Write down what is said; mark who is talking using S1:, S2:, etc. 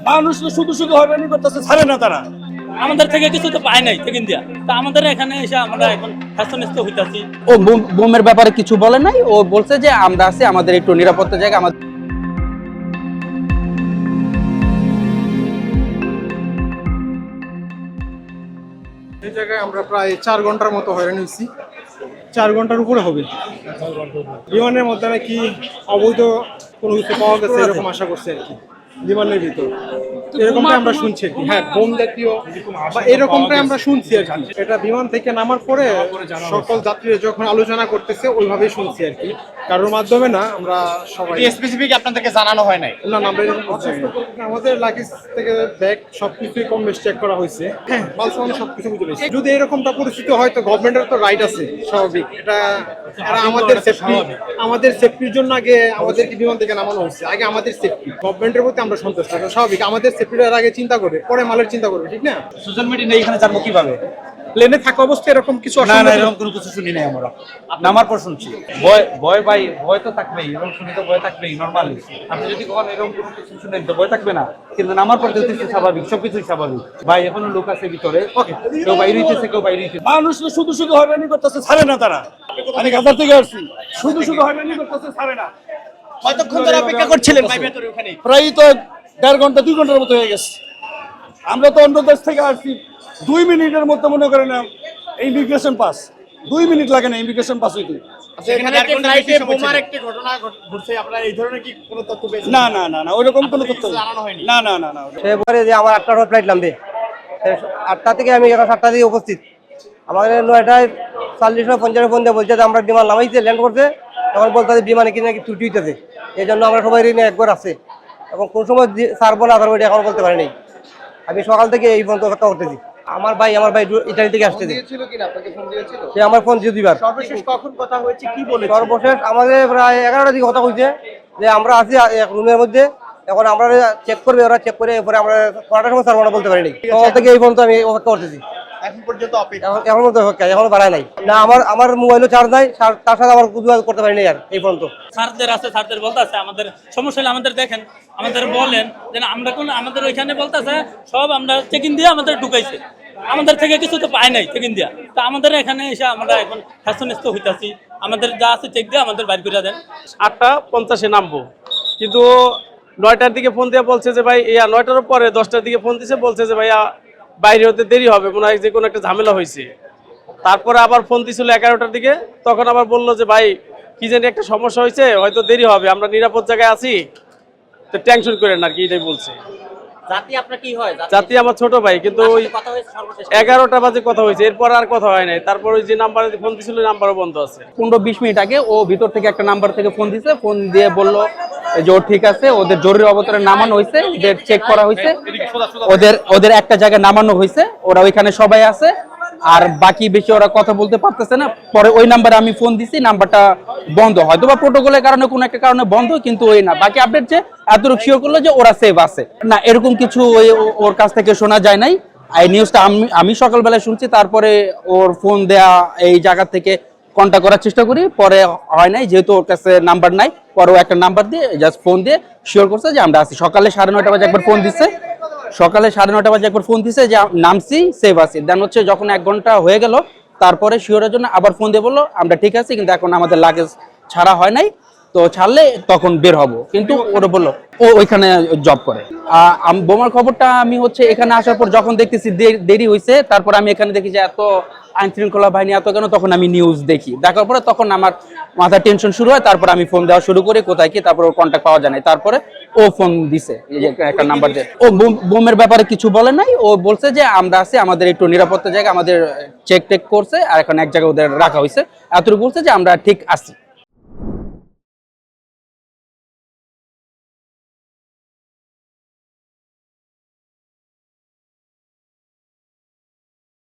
S1: মানুষ শুধু শুধু হয়রানি করতেছে, ছাড়ে না তারা।
S2: আমাদের থেকে কিছু তো পায় নাই থেকে দিয়া, তা আমাদের এখানে এসে আমরা এখন হ্যাস্তন্যস্ত হইতাছি।
S3: ও বোমের ব্যাপারে কিছু বলে নাই, ও বলছে যে আমরা আছি, আমাদের একটু নিরাপত্তা জায়গা আমাদের।
S4: এই জায়গায় আমরা প্রায় 4 ঘন্টার মতো হয়রান হয়েছি। 4 ঘন্টার উপরে হবে। বিমানের মধ্যে নাকি অবৈধ কোনো কিছু পাওয়া গেছে এরকম আশা করছে আর কি, বিমানের ভিতর এরকমটা আমরা শুনছি আর কি। হ্যাঁ, বোম জাতীয় বা এরকমটাই আমরা শুনছি আর কি। এটা বিমান থেকে নামার পরে সকল যাত্রীরা যখন আলোচনা করতেছে ওইভাবেই শুনছি আর কি, কারোর মাধ্যমে না। আমরা সবাই
S5: স্পেসিফিক আপনাদেরকে জানানো হয় নাই?
S4: না, আমরা এরকম করছি না। আমাদের লাগেজ থেকে ব্যাগ সবকিছুই কম বেশ চেক করা হয়েছে। হ্যাঁ, মালসামান সবকিছু বুঝে পেয়েছি। যদি এরকমটা পরিস্থিতি হয় তো গভর্নমেন্টের তো রাইট আছে, স্বাভাবিক। এটা আমাদের সেফটির জন্য আগে আমাদেরকে বিমান থেকে নামানো হয়েছে। আগে আমাদের সেফটি, গভর্নমেন্টের প্রতি আমরা সন্তুষ্ট। স্বাভাবিক, আমাদের সেফটির আগে চিন্তা করবে, পরে মালের চিন্তা করবে, ঠিক না?
S5: সোশ্যাল মিডিয়া নেই, এখানে জানবো কিভাবে?
S4: প্লেনে থাকা অবস্থায় এরকম কিছু
S5: না,
S4: অসুবিধা
S5: এরকম কোনো কিছু শুনি নাই আমরা। নামার পর শুনছি। ভয় তো থাকবেই, এবং শুনি তো ভয় থাকবেই নরমালি। আপনি যদি কখনো এরকম কোনো কিছু শুনেন তো ভয় থাকবে না, কিন্তু নামার পর দেখতেছি স্বাভাবিক, সবকিছুই স্বাভাবিক। ভাই এখনো লোক আছে ভিতরে, কেউ বাইরে হইতেছে, কেউ বাইরে হইতেছে।
S1: মানুষ শুধু শুধু হয়রানি করতেছে, ছাড়ে না তারা। আমি গাজার থেকে আসছি, শুধু শুধু হয়রানি করতেছে, ছাড়ে না।
S5: কতক্ষণ ধরে অপেক্ষা করছিলেন ভাই ভেতরে? ওখানে
S1: প্রায় তো 1.5 ঘন্টা 2 ঘন্টার মতো হয়ে গেছে। আমরা তো অন্য দেশ থেকে আসছি, 2 মিনিটের মধ্যে মনে করেন ইমিগ্রেশন পাস। 2 মিনিট লাগে না ইমিগ্রেশন পাস হইতে। না না না না, ওইরকম কোনো তথ্য না না না না।
S6: সে বলে যে আমার 8টার ফ্লাইট নামবে, 8টা থেকে আমি এখন 7টা থেকে উপস্থিত। আমাদের 9টায় 40-50 ফোন দিয়ে বলছে যে আমরা বিমান নামাইছে, ল্যান্ড করছে। তখন বলতে বিমানে কিনে নাকি ত্রুটি হইতেছে, এই জন্য আমরা সবাই ঋণে একবার আছে, এবং কোন সময় ছাড়বো না ছাড়বো এখন বলতে পারি নাই। আমি সকাল থেকে এই পর্যন্ত অপেক্ষা করতেছি। আমার ভাই ইটালি থেকে আসতেছে, সে আমার ফোন দিয়ে 2বার।
S5: সর্বশেষ কখন কথা হয়েছে, কি বলে?
S6: সর্বশেষ আমাদের প্রায় 11টার দিকে কথা হয়েছে যে আমরা আছি এক রুমের মধ্যে, এখন আমরা চেক করবে, ওরা চেক করে এরপরে আমরা কটার সময় ছাড়বো না বলতে পারিনি। সকাল থেকে এই পর্যন্ত আমি অপেক্ষা করতেছি,
S5: এখন পর্যন্ত অপেক্ষা।
S6: এখন পর্যন্ত অপেক্ষা, এখনো বাড়ায় নাই। না, আমার মোবাইলও চার্জ নাই, তার সাথে আমার যোগাযোগ করতে পারিনি আর এই পর্যন্ত।
S2: স্যারদের আছে, স্যারদের বলতে আছে আমাদের সমস্যা হলে আমাদের দেখেন, আমাদের বলেন যে আমরা কোন, আমাদের ওইখানে বলতে আছে সব আমরা চেকিং দিয়ে আমাদের ঢুকাইছে, আমাদের থেকে কিছু তো পায় নাই চেকিং দিয়া, তা আমাদের এখানে এসে আমরা এখন হ্যাস্তন্যস্ত হইতাছি। আমাদের যা আছে চেক দিয়ে আমাদের বাইর করে দেন।
S7: 8:50 নামবো, কিন্তু 9টার দিকে ফোন দিয়ে বলছে যে ভাই 9টার পরে 10টার দিকে ফোন দিছে, বলছে যে ভাইয়া বাইরে হতে দেরি হবে, মনে হয় যে কোনো একটা ঝামেলা হয়েছে। তারপরে আবার ফোন দিছিল 11টার দিকে, তখন আবার বললো যে ভাই কি জানি একটা সমস্যা হয়েছে, হয়তো দেরি হবে, আমরা নিরাপদ জায়গায় আছি, তো টেনশন করেন আর কি, এটাই বলছে।
S5: জাতি আপনার কি হয়?
S7: জাতি আমার ছোট ভাই, কিন্তু ওই 11টা বাজে কথা হয়েছে, এরপর আর কথা হয় নাই। তারপর ওই যে নাম্বারে ফোন দিছিল নাম্বারও বন্ধ আছে।
S3: 15-20 মিনিট আগে ও ভিতর থেকে একটা নাম্বার থেকে ফোন দিছে, ফোন দিয়ে বললো যে ও ঠিক আছে, ওদের জরুরি অবতরণে নামানো হয়েছে, ওদের চেক করা হয়েছে, ওদের একটা জায়গায় নামানো হয়েছে, ওরা ওইখানে সবাই আছে, আর বাকি বেশি ওরা কথা বলতে পারতেছে না। পরে ওই নাম্বারে আমি ফোন দিছি, নাম্বারটা বন্ধ, হয়তো বা প্রোটোকলের কারণে কোনো একটা কারণে বন্ধ, কিন্তু ওই না বাকি আপডেট যে এতটুকু শিওর করলো যে ওরা সেভ আছে না, এরকম কিছু ওর কাছ থেকে শোনা যায় নাই। এই নিউজটা আমি সকালবেলায় শুনছি, তারপরে ওর ফোন দেয়া এই জায়গা থেকে কন্ট্যাক্ট করার চেষ্টা করি, পরে হয় নাই, যেহেতু ওর কাছে নাম্বার নাই। পরে ও একটা নাম্বার দিয়ে জাস্ট ফোন দিয়ে শিওর করছে যে আমরা আছি। সকালে 9:30 বাজে একবার ফোন দিচ্ছে, যে নামছি, সেভ আছি। দেন হচ্ছে যখন 1 ঘন্টা হয়ে গেল, তারপরে শিওরের জন্য আবার ফোন দিয়ে বললো আমরা ঠিক আছি, কিন্তু এখন আমাদের লাগেজ ছাড়া হয় নাই, তো ছাড়লে তখন বের হব। কিন্তু ওরা বললো ও ওইখানে জব করে। বোমার খবরটা আমি হচ্ছে এখানে আসার পর যখন দেখতেছি দেরি হয়েছে, তারপর আমি এখানে দেখি যে এত আইন শৃঙ্খলা বাহিনী এত কেন, তখন আমি নিউজ দেখি, দেখার পরে তখন আমার মাথা টেনশন শুরু হয়। তারপর আমি ফোন দেওয়া শুরু করি, কোথায় কি, তারপর ওর কন্ট্যাক্ট পাওয়া যায় না। তারপরে ও ফোন দিছে, একটা নাম্বার দিয়ে। ও বোমের ব্যাপারে কিছু বলে নাই, ও বলছে যে আমরা আছি, আমাদের একটু নিরাপত্তা জায়গা, আমাদের চেক টেক করছে, আর এখন এক জায়গায় ওদের রাখা হয়েছে, এতটুকু বলছে যে আমরা ঠিক আছি।